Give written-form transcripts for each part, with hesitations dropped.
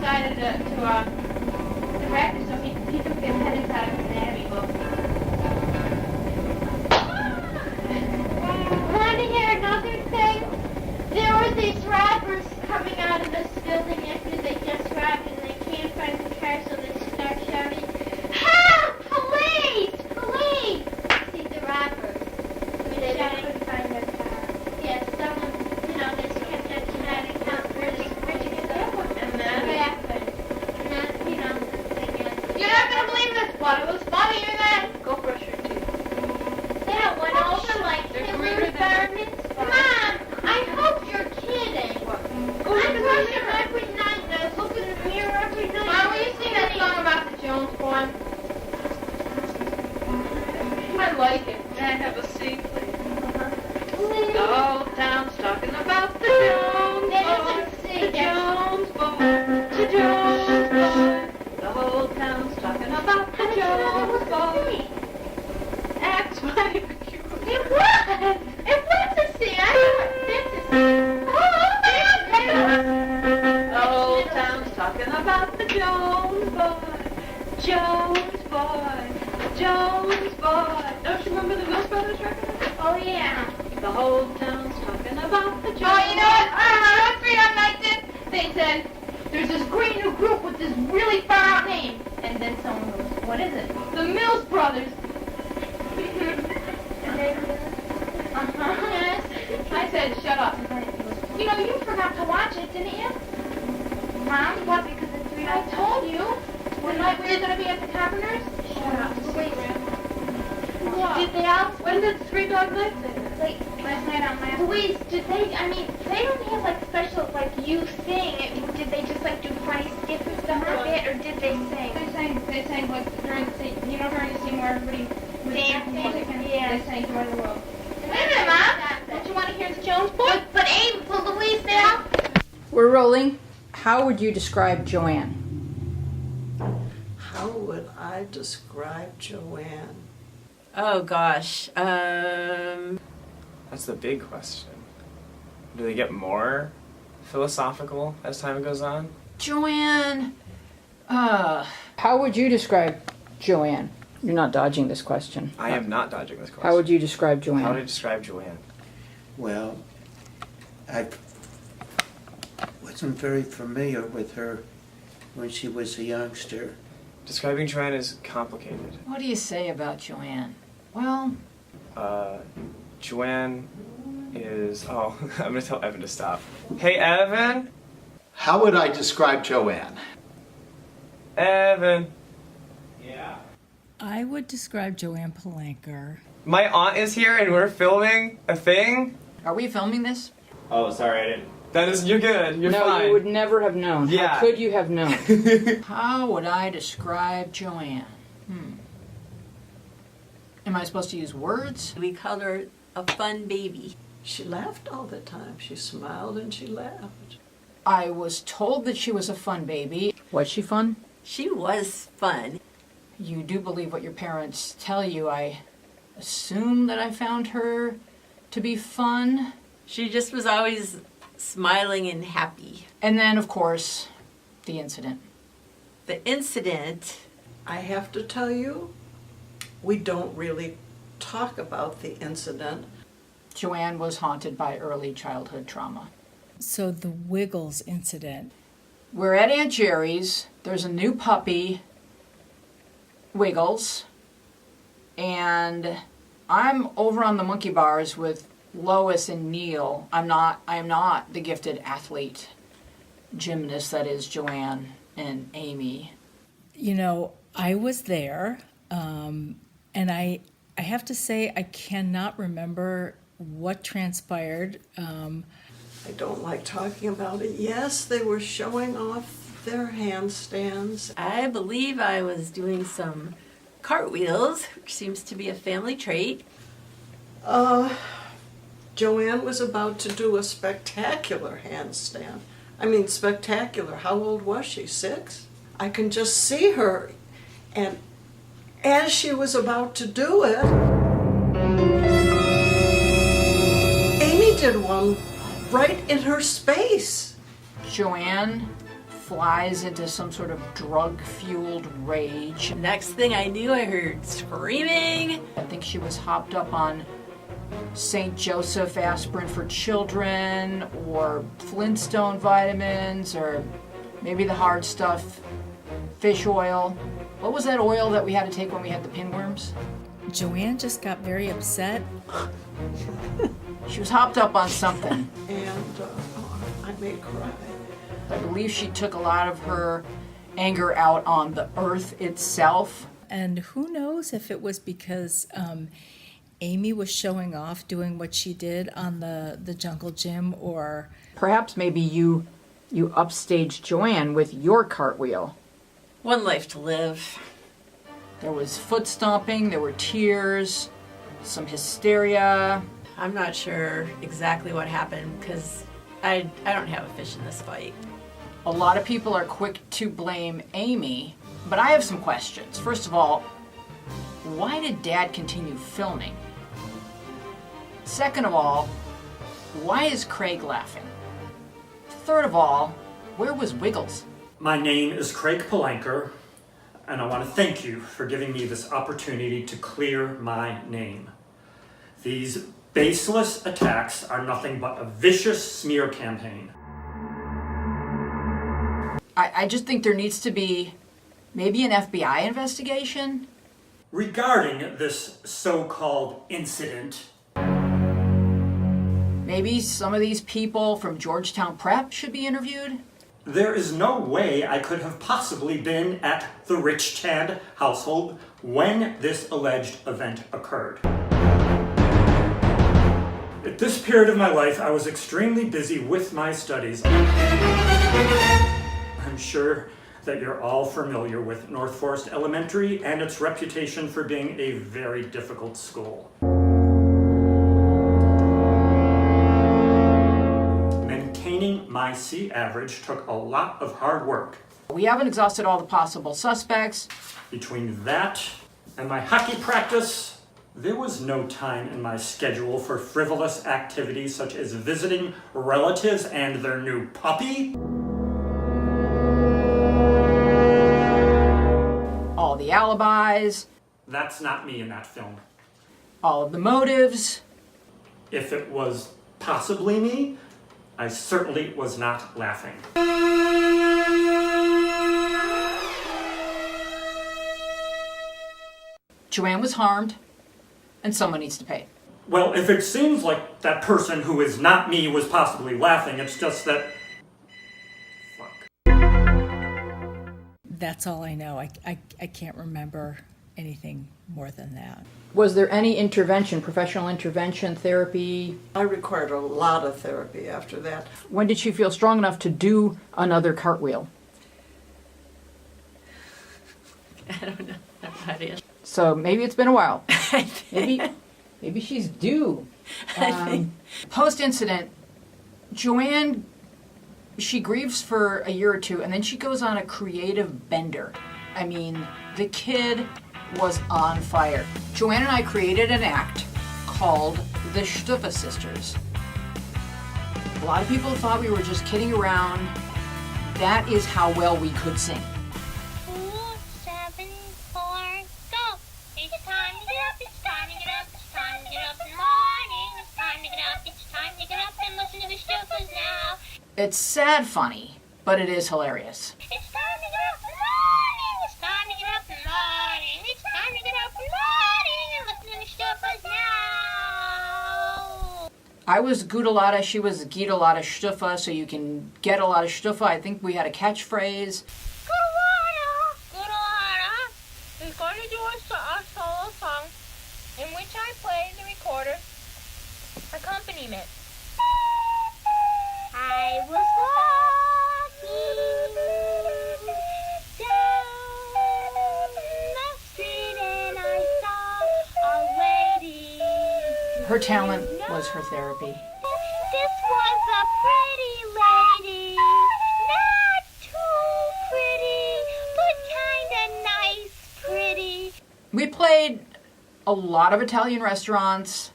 decided to direct, so he took the appendix out of his anatomy book. Want to hear another thing? There were these robbers coming out of this building after they just robbed, and they can't find the car, so they start shouting, "Help! Police! Police!" See the robbers. They couldn't find their car. Yeah, someone, they kept that genetic count for this bridge and then what happened? And then, you're not going to believe this, but it was funnier than... Go brush your teeth. They don't went over like Hitler's garments. Mom, I hope you're kidding. I brush them every night and I look in the mirror every night. Mom, will you sing that song about the Jones boy? I like it. Can I have a seat, please? The whole town's talking about the Jones boy. The Jones boy. The Jones boy. The whole town's talking about the Jones boy. That's why It was! It was a scene! I thought this is... the whole town's talking about the Jones boy. Jones boy. Jones boy. Don't you remember the Mills Brothers record? Oh, yeah. The whole town's talking about the Jones. Oh, you know what? I don't know, like this. They said, there's this great new group with this really far-out name. And then someone goes, what is it? The Mills Brothers. And they yes. I said, shut up. You forgot to watch it, didn't you? Mom? What, because it's 3 I told you. One night we were going to be at the Taverners. Shut up. Wait. Did they all... When did Three Dog Night say that? Like, last night on last... Louise, did they... they don't have, special, you sing. Did they just, do funny skits and stuff like it, or did they sing? They sang, during the scene, during the scene where everybody was dancing? Yeah. They sang Joy of the World. Wait a minute, Mom. Don't you want to hear the Jones boy? But Abe, will Louise now? We're rolling. How would you describe Joann? How would I describe Joann? Oh gosh. That's the big question. Do they get more philosophical as time goes on? Joann. How would you describe Joann? You're not dodging this question. I am not dodging this question. How would you describe Joann? How would I describe Joann? Well, I wasn't very familiar with her when she was a youngster. Describing Joann is complicated. What do you say about Joann? Well... Joann is... Oh, I'm going to tell Evan to stop. Hey, Evan? How would I describe Joann? Evan. I would describe Joann Palanker. My aunt is here and we're filming a thing? Are we filming this? Oh, sorry, I didn't. That is... You're good. You're no, fine. you would never have known. Yeah. How could you have known? How would I describe Joann? Am I supposed to use words? We called her a fun baby. She laughed all the time. She smiled and she laughed. I was told that she was a fun baby. Was she fun? She was fun. You do believe what your parents tell you. I assume that I found her to be fun. She just was always smiling and happy. And then, of course, the incident. The incident... I have to tell you, we don't really talk about the incident. Joann was haunted by early childhood trauma. So the Wiggles incident. We're at Aunt Jerry's. There's a new puppy, Wiggles, and I'm over on the monkey bars with Lois and Neil. I am not the gifted athlete gymnast that is Joann and Amy. I was there, and I have to say I cannot remember what transpired. I don't like talking about it. Yes, they were showing off their handstands. I believe I was doing some cartwheels, which seems to be a family trait. Joann was about to do a spectacular handstand. I mean, spectacular. How old was she? 6? I can just see her. And as she was about to do it, Amy did one right in her space. Joann flies into some sort of drug-fueled rage. Next thing I knew, I heard screaming. I think she was hopped up on St. Joseph aspirin for children, or Flintstone vitamins, or maybe the hard stuff, fish oil. What was that oil that we had to take when we had the pinworms? Joann just got very upset. She was hopped up on something. And I may cry. I believe she took a lot of her anger out on the earth itself. And who knows if it was because Amy was showing off doing what she did on the jungle gym, or Perhaps maybe you upstaged Joann with your cartwheel. One life to live. There was foot stomping, there were tears, some hysteria. I'm not sure exactly what happened because I don't have a fish in this fight. A lot of people are quick to blame Amy, but I have some questions. First of all, why did Dad continue filming? Second of all, why is Craig laughing? Third of all, where was Wiggles? My name is Craig Palanker, and I want to thank you for giving me this opportunity to clear my name. These baseless attacks are nothing but a vicious smear campaign. I just think there needs to be maybe an FBI investigation. Regarding this so-called incident, Maybe some of these people from Georgetown Prep should be interviewed. there is no way I could have possibly been at the Rich Chand household when this alleged event occurred. At this period of my life, I was extremely busy with my studies. I'm sure that you're all familiar with North Forest Elementary and its reputation for being a very difficult school. Maintaining my C average took a lot of hard work. We haven't exhausted all the possible suspects. Between that and my hockey practice, there was no time in my schedule for frivolous activities such as visiting relatives and their new puppy. All the alibis, That's not me in that film. all of the motives. If it was possibly me, I certainly was not laughing. Joann was harmed, and someone needs to pay. Well, if it seems like that person who is not me was possibly laughing, it's just that... Fuck. that's all I know. I can't remember anything more than that. Was there any intervention, professional intervention, therapy? I required a lot of therapy after that. When did she feel strong enough to do another cartwheel? I don't know. I have no idea. So maybe it's been a while. Maybe she's due. Post-incident, Joann, she grieves for a year or two, and then she goes on a creative bender. I mean, the kid was on fire. Joann and I created an act called the Stuffa Sisters. A lot of people thought we were just kidding around. That is how well we could sing. 2, 7, 4, go! It's time to get up, it's time to get up, it's time to get up in the morning, it's time to get up, it's time to get up and listen to the Stuffas now. It's sad funny, but it is hilarious. It's time to get up in the morning, it's time to get up in the morning, it's time to get up in the morning and listen to the Stuffas now. I was Gudalada, she was Gidalada Stuffa, so you can get a lot of Stuffa. I think we had a catchphrase. Gudalada is going to do a solo song in which I play the recorder accompaniment. I was walking down the street and I saw a lady. Her talent was her therapy. This was a pretty lady, not too pretty, but kinda nice pretty. We played a lot of Italian restaurants,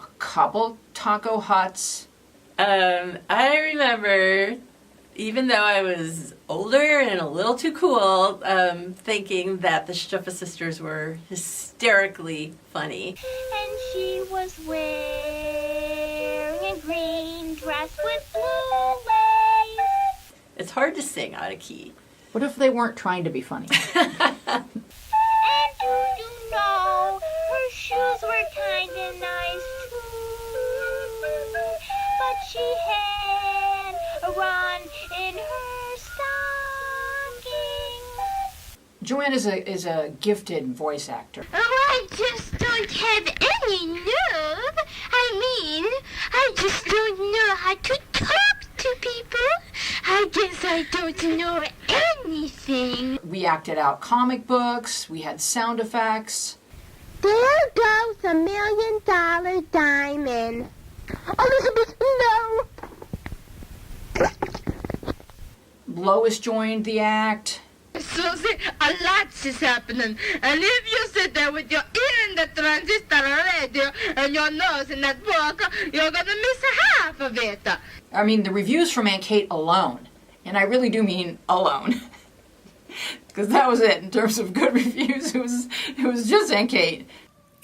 a couple taco huts. I remember Even though I was older and a little too cool, thinking that the Struffa sisters were hysterically funny. And she was wearing a green dress with blue lace. It's hard to sing out of key. What if they weren't trying to be funny? And do you know, her shoes were kinda nice too. But she had a run in her stocking. Joann is a gifted voice actor. Oh, I just don't have any nerve. I just don't know how to talk to people. I guess I don't know anything. We acted out comic books, we had sound effects. There goes $1 million diamond. Elizabeth, no. Lois joined the act. Susie, a lot is happening. And if you sit there with your ear in the transistor radio and your nose in that book, you're going to miss half of it. I mean, the reviews from Aunt Kate alone, and I really do mean alone, because that was it in terms of good reviews. It was just Aunt Kate.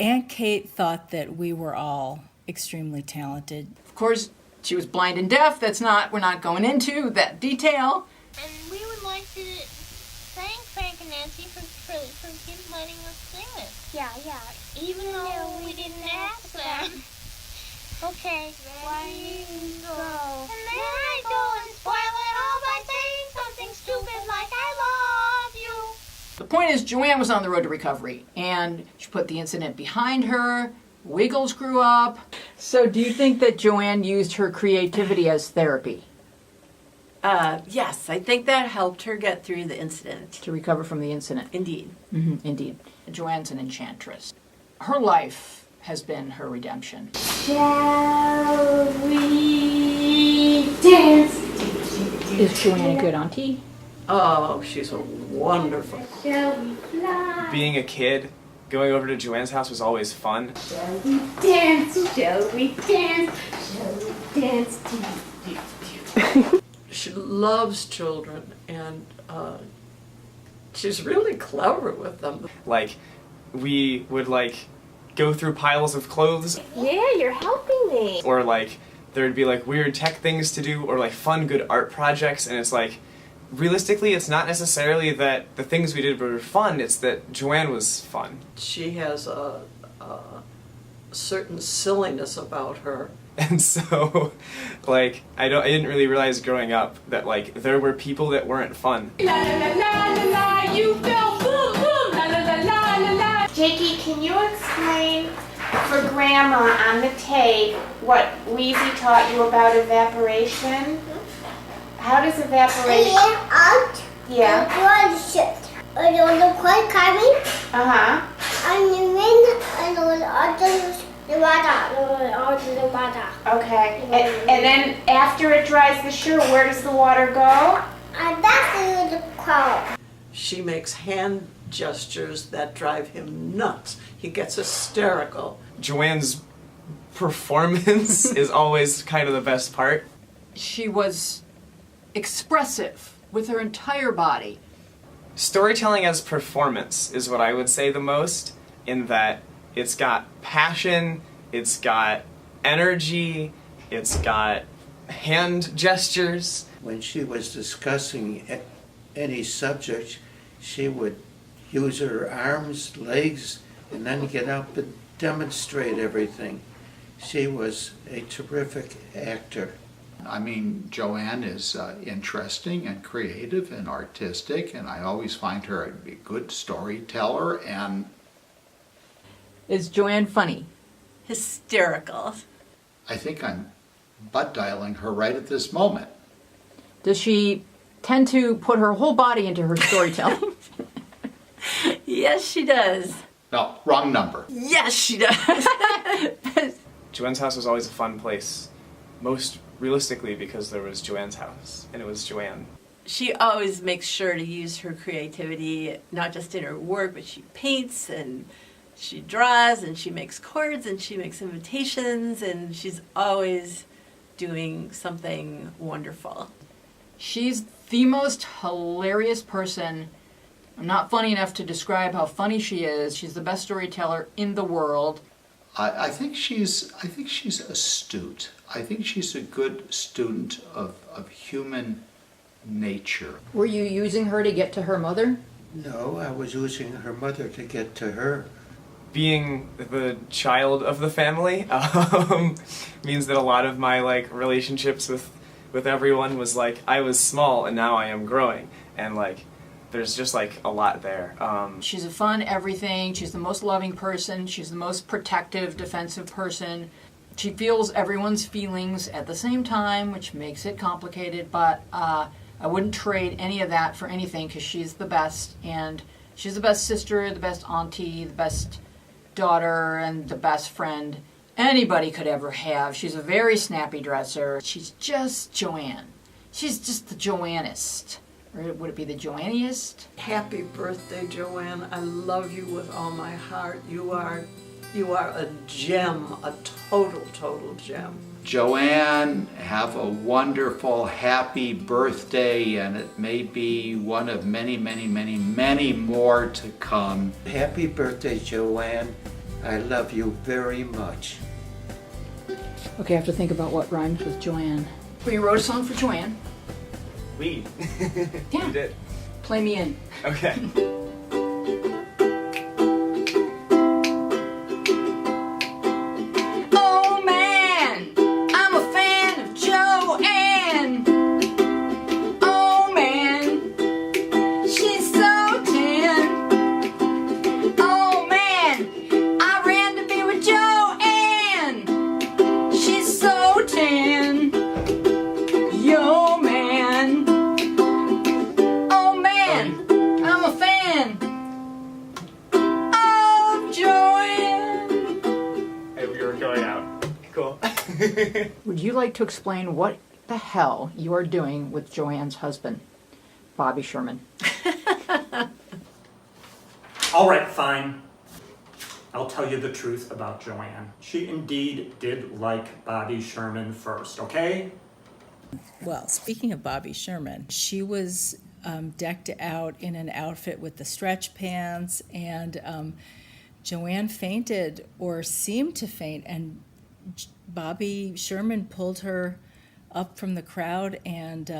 Aunt Kate thought that we were all extremely talented. Of course, she was blind and deaf. We're not going into that detail. And we would like to thank Frank and Nancy for letting us sing it. Yeah. Even though we didn't ask them. Okay, ready, go. And then I go and spoil it all by saying something stupid like I love you. The point is, Joann was on the road to recovery, and she put the incident behind her. Wiggles grew up. So do you think that Joann used her creativity as therapy Yes, I think that helped her get through the incident. to recover from the incident? Indeed. Indeed. Joann's an enchantress. Her life has been her redemption. Shall we dance? Is Joann a good auntie? Oh, she's a wonderful. Shall we fly? Being a kid, going over to Joann's house was always fun. Shall we dance? Shall we dance? Shall we dance? She loves children, and she's really clever with them. Like, we would go through piles of clothes, Yeah, you're helping me. or there'd be weird tech things to do, or fun, good art projects, and it's realistically, it's not necessarily that the things we did were fun, it's that Joann was fun. She has a certain silliness about her. And so, I didn't really realize growing up that, there were people that weren't fun. La la la la la la, you feel boo boo, la la la la la la. Jakey, can you explain for Grandma on the tape what Wheezy taught you about evaporation? How does evaporation... out Yeah. and shit. And on the cold coming, Uh-huh. and the wind, and on the water. Okay. And then after it dries the shoe, where does the water go? And that's the crowd. She makes hand gestures that drive him nuts. He gets hysterical. Joann's performance is always kind of the best part. She was expressive with her entire body. Storytelling as performance is what I would say the most, in that it's got passion, it's got energy, it's got hand gestures. When she was discussing any subject, she would use her arms, legs, and then get up and demonstrate everything. She was a terrific actor. I mean, Joann is interesting and creative and artistic, and I always find her a good storyteller. And Is Joann funny? Hysterical. I think I'm butt dialing her right at this moment. Does she tend to put her whole body into her storytelling? Yes, she does. No, wrong number. Yes, she does. Joann's house was always a fun place. Most realistically because there was Joann's house, and it was Joann. She always makes sure to use her creativity, not just in her work, but she paints and she draws and she makes chords and she makes invitations, and she's always doing something wonderful. She's the most hilarious person. I'm not funny enough to describe how funny she is. She's the best storyteller in the world. I think she's astute. I think she's a good student of human nature. Were you using her to get to her mother? No, I was using her mother to get to her. Being the child of the family means that a lot of my like relationships with everyone was like I was small and now I am growing, and like there's just like a lot there. She's a fun everything. She's the most loving person. She's the most protective, defensive person. She feels everyone's feelings at the same time, which makes it complicated, but I wouldn't trade any of that for anything because she's the best, and she's the best sister, the best auntie, the best daughter, and the best friend anybody could ever have. She's a very snappy dresser. She's just Joann. She's just the Joannist. Or would it be the Joanniest? Happy birthday, Joann. I love you with all my heart. You are a gem, a total gem. Joann, have a wonderful, happy birthday, and it may be one of many, many, many, many more to come. Happy birthday, Joann. I love you very much. Okay, I have to think about what rhymes with Joann. We wrote a song for Joann. We. Yeah. You did. Play me in. Okay. Oh man, I'm a fan of Joann. Oh man, she's so tan. Oh man, I ran to be with Joann. She's so tan. Yo man. Oh man, I'm a fan of Joann. Hey, we were going out. Cool. Would you like to explain what the hell you are doing with Joann's husband, Bobby Sherman? All right, fine. I'll tell you the truth about Joann. She indeed did like Bobby Sherman first, okay? Well, speaking of Bobby Sherman, she was decked out in an outfit with the stretch pants, and Joann fainted or seemed to faint, and Bobby Sherman pulled her up from the crowd and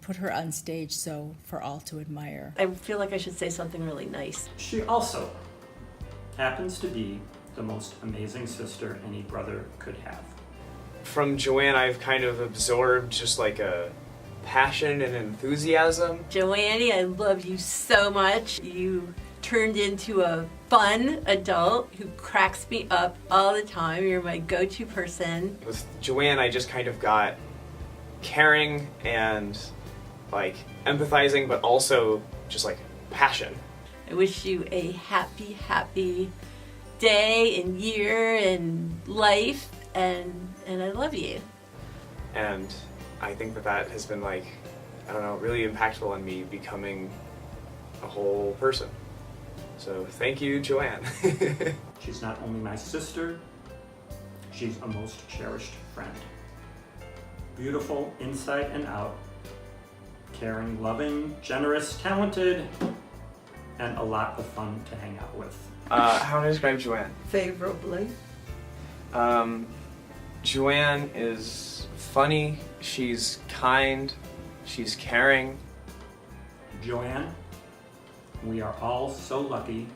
put her on stage so for all to admire. I feel like I should say something really nice. She also happens to be the most amazing sister any brother could have. From Joann, I've kind of absorbed just like a passion and enthusiasm. Joannie, I love you so much. You turned into a fun adult who cracks me up all the time. You're my go-to person. With Joann, I just kind of got caring and like empathizing, but also just like passion. I wish you a happy, happy day and year and life, and I love you. And I think that has been like, I don't know, really impactful on me becoming a whole person. So thank you, Joann. She's not only my sister, she's a most cherished friend. Beautiful inside and out, caring, loving, generous, talented, and a lot of fun to hang out with. How do I describe Joann? Favorably. Joann is funny, she's kind, she's caring. Joann, we are all so lucky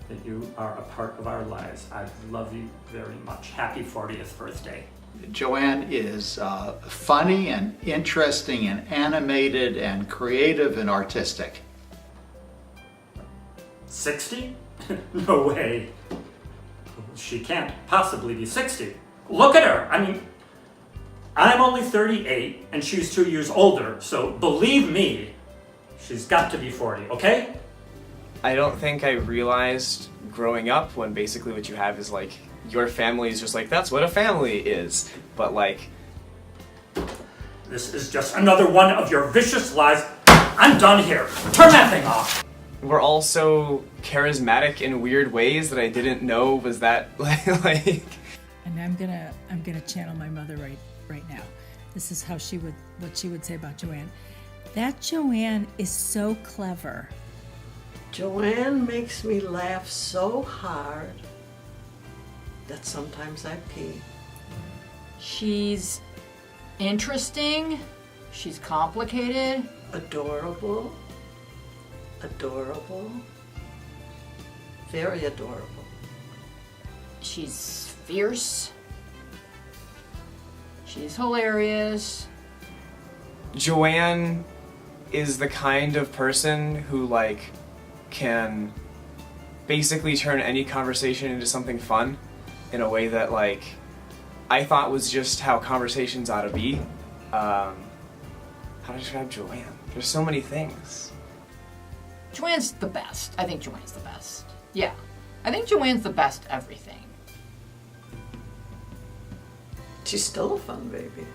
that you are a part of our lives. I love you very much. Happy 40th birthday. Joann is funny and interesting and animated and creative and artistic. 60? No way. She can't possibly be 60. Look at her. I mean, I'm only 38 and she's 2 years older, so believe me, she's got to be 40, okay? I don't think I realized growing up when basically what you have is like, your family is just like, that's what a family is. But like... This is just another one of your vicious lies. I'm done here. Turn that thing off. We're all so charismatic in weird ways that I didn't know was that like... And I'm gonna channel my mother right now. This is what she would say about Joann. That Joann is so clever. Joann makes me laugh so hard that sometimes I pee. She's interesting. She's complicated. Adorable. Adorable. Very adorable. She's fierce. She's hilarious. Joann is the kind of person who like can basically turn any conversation into something fun in a way that like I thought was just how conversations ought to be. How to describe Joann? There's so many things. Joann's the best. I think Joann's the best. Yeah. I think Joann's the best everything. She's still a fun baby.